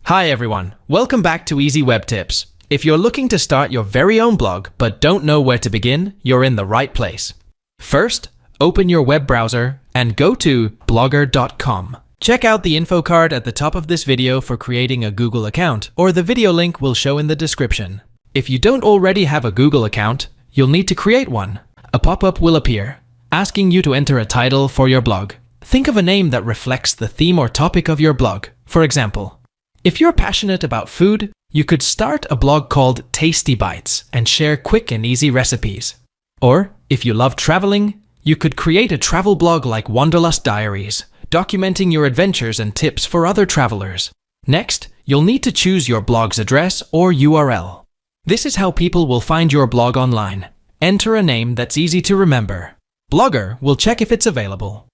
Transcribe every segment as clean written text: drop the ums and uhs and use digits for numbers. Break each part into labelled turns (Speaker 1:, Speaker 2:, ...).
Speaker 1: Hi everyone, welcome back to Easy Web Tips. If you're looking to start your very own blog but don't know where to begin, you're in the right place. First, open your web browser and go to blogger.com. Check out the info card at the top of this video for creating a Google account, or the video link will show in the description. If you don't already have a Google account, you'll need to create one. A pop-up will appear, asking you to enter a title for your blog. Think of a name that reflects the theme or topic of your blog. For example, if you're passionate about food, you could start a blog called Tasty Bites and share quick and easy recipes. Or, if you love traveling, you could create a travel blog like Wanderlust Diaries, documenting your adventures and tips for other travelers. Next, you'll need to choose your blog's address or URL. This is how people will find your blog online. Enter a name that's easy to remember. Blogger will check if it's available.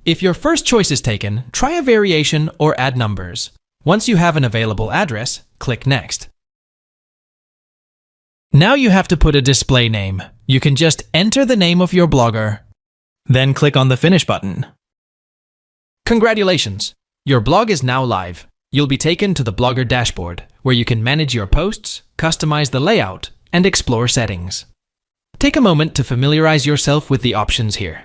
Speaker 1: If your first choice is taken, try a variation or add numbers. Once you have an available address, click Next. Now you have to put a display name. You can just enter the name of your blogger. Then click on the Finish button. Congratulations! Your blog is now live. You'll be taken to the Blogger dashboard, where you can manage your posts, customize the layout, and explore settings. Take a moment to familiarize yourself with the options here.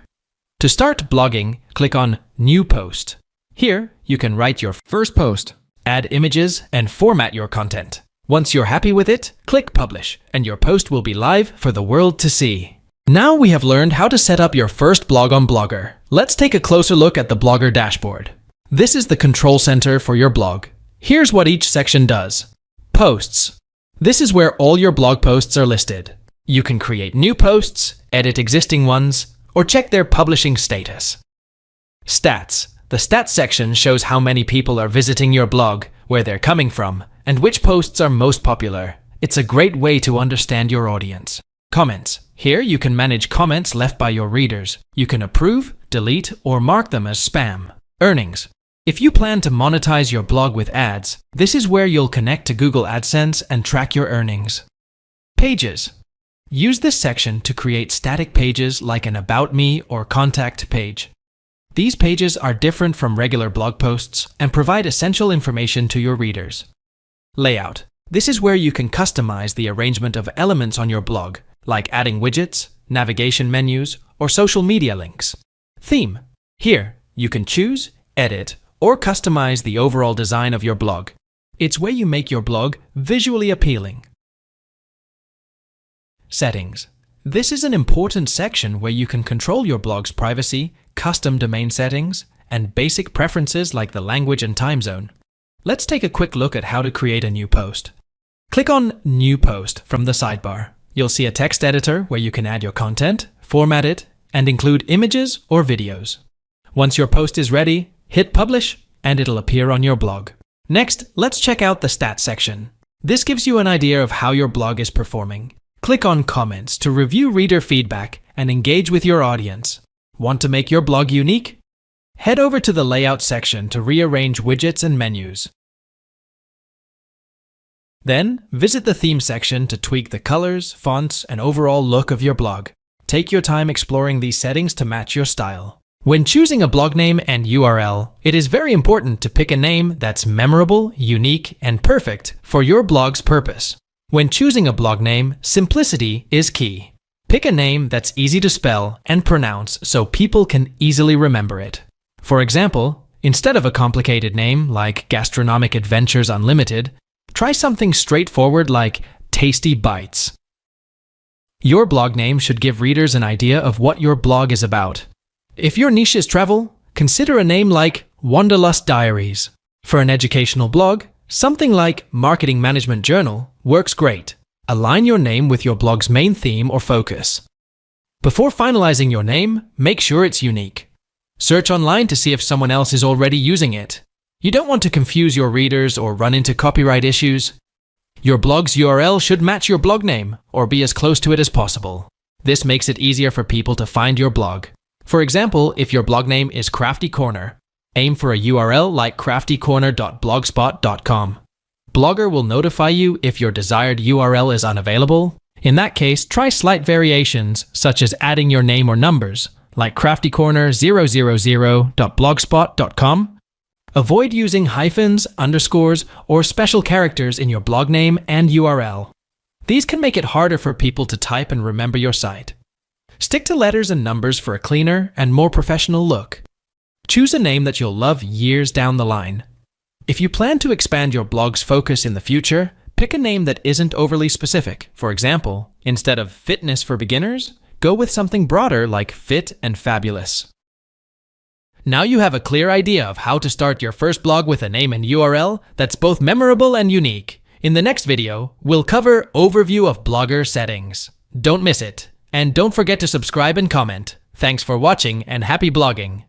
Speaker 1: To start blogging, click on New Post. Here, you can write your first post, add images, and format your content. Once you're happy with it, click Publish, and your post will be live for the world to see. Now we have learned how to set up your first blog on Blogger. Let's take a closer look at the Blogger dashboard. This is the control center for your blog. Here's what each section does. Posts. This is where all your blog posts are listed. You can create new posts, edit existing ones, or check their publishing status. Stats. The stats section shows how many people are visiting your blog, where they're coming from, and which posts are most popular. It's a great way to understand your audience. Comments. Here you can manage comments left by your readers. You can approve, delete, or mark them as spam. Earnings. If you plan to monetize your blog with ads, this is where you'll connect to Google AdSense and track your earnings. Pages. Use this section to create static pages like an About Me or Contact page. These pages are different from regular blog posts and provide essential information to your readers. Layout. This is where you can customize the arrangement of elements on your blog, like adding widgets, navigation menus, or social media links. Theme. Here, you can choose, edit, or customize the overall design of your blog. It's where you make your blog visually appealing. Settings. This is an important section where you can control your blog's privacy, custom domain settings, and basic preferences like the language and time zone. Let's take a quick look at how to create a new post. Click on New Post from the sidebar. You'll see a text editor where you can add your content, format it, and include images or videos. Once your post is ready, hit Publish, and it'll appear on your blog. Next, let's check out the Stats section. This gives you an idea of how your blog is performing. Click on Comments to review reader feedback and engage with your audience. Want to make your blog unique? Head over to the Layout section to rearrange widgets and menus. Then, visit the Theme section to tweak the colors, fonts, and overall look of your blog. Take your time exploring these settings to match your style. When choosing a blog name and URL, it is very important to pick a name that's memorable, unique, and perfect for your blog's purpose. When choosing a blog name, simplicity is key. Pick a name that's easy to spell and pronounce so people can easily remember it. For example, instead of a complicated name like Gastronomic Adventures Unlimited, try something straightforward like Tasty Bites. Your blog name should give readers an idea of what your blog is about. If your niche is travel, consider a name like Wanderlust Diaries. For an educational blog, something like Marketing Management Journal works great. Align your name with your blog's main theme or focus. Before finalizing your name, make sure it's unique. Search online to see if someone else is already using it. You don't want to confuse your readers or run into copyright issues. Your blog's URL should match your blog name or be as close to it as possible. This makes it easier for people to find your blog. For example, if your blog name is Crafty Corner, aim for a URL like craftycorner.blogspot.com. Blogger will notify you if your desired URL is unavailable. In that case, try slight variations such as adding your name or numbers, like craftycorner000.blogspot.com. Avoid using hyphens, underscores, or special characters in your blog name and URL. These can make it harder for people to type and remember your site. Stick to letters and numbers for a cleaner and more professional look. Choose a name that you'll love years down the line. If you plan to expand your blog's focus in the future, pick a name that isn't overly specific. For example, instead of Fitness for Beginners, go with something broader like Fit and Fabulous. Now you have a clear idea of how to start your first blog with a name and URL that's both memorable and unique. In the next video, we'll cover Overview of Blogger Settings. Don't miss it. And don't forget to subscribe and comment. Thanks for watching and happy blogging!